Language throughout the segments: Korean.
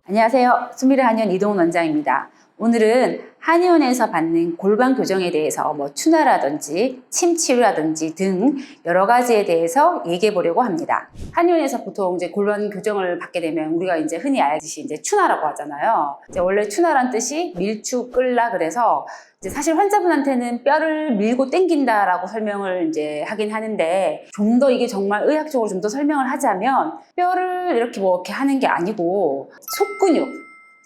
안녕하세요. 수미르 한의원 이동훈 원장입니다. 오늘은 한의원에서 받는 골반 교정에 대해서 추나라든지 침 치료라든지 등 여러 가지에 대해서 얘기해 보려고 합니다. 한의원에서 보통 이제 골반 교정을 받게 되면 우리가 이제 흔히 알듯이 이제 추나라고 하잖아요. 이제 원래 추나란 뜻이 밀축, 끌라 그래서 이제 사실 환자분한테는 뼈를 밀고 당긴다라고 설명을 이제 하긴 하는데 좀 더 이게 정말 의학적으로 좀 더 설명을 하자면 뼈를 이렇게 이렇게 하는 게 아니고 속근육,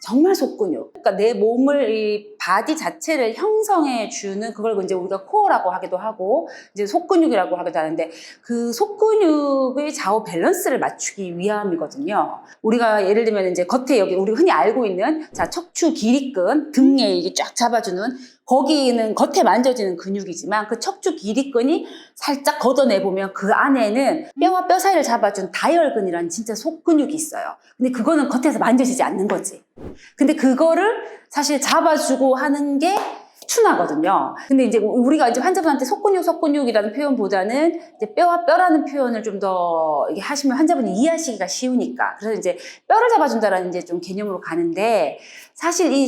정말 속근육. 그러니까 내 몸을 이 바디 자체를 형성해 주는 그걸 이제 우리가 코어라고 하기도 하고 이제 속근육이라고 하기도 하는데 그 속근육의 좌우 밸런스를 맞추기 위함이거든요. 우리가 예를 들면 이제 겉에 여기 우리가 흔히 알고 있는 척추 길이근 등에 이게 쫙 잡아주는 거기는 겉에 만져지는 근육이지만 그 척추 길이근이 살짝 걷어내보면 그 안에는 뼈와 뼈 사이를 잡아준 다이얼근이라는 진짜 속근육이 있어요. 근데 그거는 겉에서 만져지지 않는 거지. 근데 그거를 사실 잡아주고 하는 게 추나거든요. 근데 이제 우리가 이제 환자분한테 속근육이라는 표현보다는 이제 뼈와 뼈라는 표현을 좀 더 이게 하시면 환자분이 이해하시기가 쉬우니까. 그래서 이제 뼈를 잡아준다라는 이제 좀 개념으로 가는데 사실 이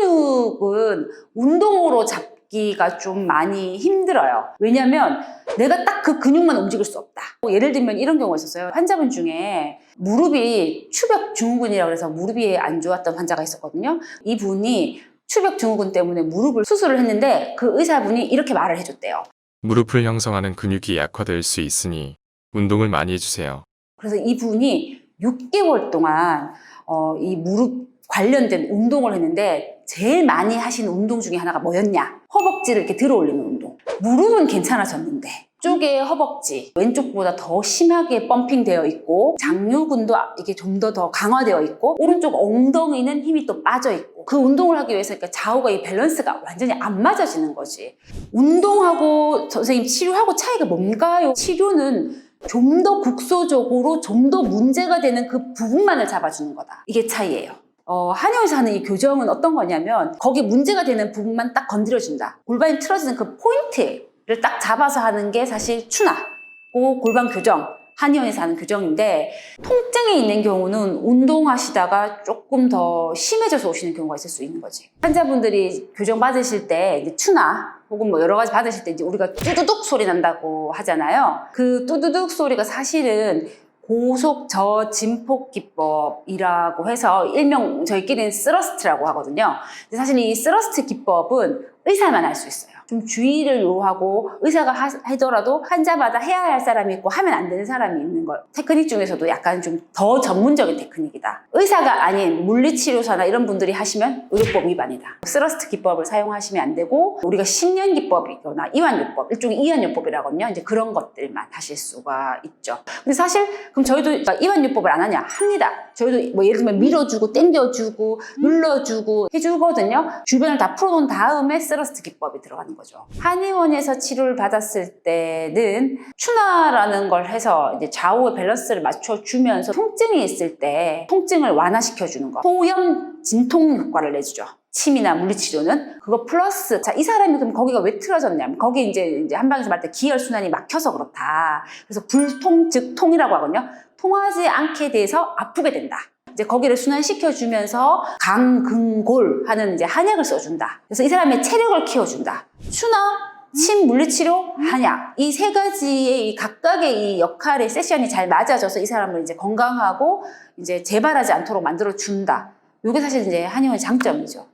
속근육은 운동으로 잡기가 좀 많이 힘들어요. 왜냐면 내가 딱 그 근육만 움직일 수 없다. 예를 들면 이런 경우가 있었어요. 환자분 중에 무릎이 추벽 증후군이라고 해서 무릎이 안 좋았던 환자가 있었거든요. 이분이 추벽 증후군 때문에 무릎을 수술을 했는데 그 의사분이 이렇게 말을 해줬대요. 무릎을 형성하는 근육이 약화될 수 있으니 운동을 많이 해주세요. 그래서 이분이 6개월 동안 이 무릎 관련된 운동을 했는데 제일 많이 하신 운동 중에 하나가 뭐였냐? 허벅지를 이렇게 들어 올리는 운동. 무릎은 괜찮아졌는데 쪽의 허벅지 왼쪽보다 더 심하게 펌핑되어 있고 장요근도 이게 좀 더 강화되어 있고 오른쪽 엉덩이는 힘이 또 빠져 있고 그 운동을 하기 위해서 그러니까 좌우가 이 밸런스가 완전히 안 맞아지는 거지. 운동하고 선생님 치료하고 차이가 뭔가요? 치료는 좀 더 국소적으로 좀 더 문제가 되는 그 부분만을 잡아주는 거다. 이게 차이예요. 한의원에서 하는 이 교정은 어떤 거냐면 거기 문제가 되는 부분만 딱 건드려준다. 골반이 틀어지는 그 포인트를 딱 잡아서 하는 게 사실 추나, 골반 교정, 한의원에서 하는 교정인데 통증이 있는 경우는 운동하시다가 조금 더 심해져서 오시는 경우가 있을 수 있는 거지. 환자분들이 교정 받으실 때 이제 추나 혹은 여러 가지 받으실 때 이제 우리가 뚜두둑 소리 난다고 하잖아요. 그 뚜두둑 소리가 사실은 고속 저진폭 기법이라고 해서 일명 저희끼리는 스러스트라고 하거든요. 근데 사실 이 스러스트 기법은 의사만 할 수 있어요. 좀 주의를 요하고 의사가 하더라도 환자마다 해야 할 사람이 있고 하면 안 되는 사람이 있는 거. 테크닉 중에서도 약간 좀 더 전문적인 테크닉이다. 의사가 아닌 물리치료사나 이런 분들이 하시면 의료법 위반이다. 스러스트 기법을 사용하시면 안 되고 우리가 신년 기법이거나 이완요법, 일종의 이완요법이라거든요. 이제 그런 것들만 하실 수가 있죠. 근데 사실 그럼 저희도 이완요법을 안 하냐? 합니다. 저희도 예를 들면 밀어주고 당겨주고 눌러주고 해주거든요. 주변을 다 풀어놓은 다음에 스러스트 기법이 들어가는 거죠. 한의원에서 치료를 받았을 때는 추나라는 걸 해서 이제 좌우의 밸런스를 맞춰주면서 통증이 있을 때 통증을 완화시켜주는 거. 소염 진통 효과를 내주죠. 침이나 물리치료는 그거 플러스 이 사람이 그럼 거기가 왜 틀어졌냐면 거기 이제 한방에서 말할 때 기혈순환이 막혀서 그렇다. 그래서 불통 즉 통이라고 하거든요. 통하지 않게 돼서 아프게 된다. 이제 거기를 순환시켜주면서 강근골 하는 이제 한약을 써준다. 그래서 이 사람의 체력을 키워준다. 추나, 침, 물리치료, 한약 이 세 가지의 이 각각의 이 역할의 세션이 잘 맞아져서 이 사람을 이제 건강하고 이제 재발하지 않도록 만들어 준다. 이게 사실 이제 한의원의 장점이죠.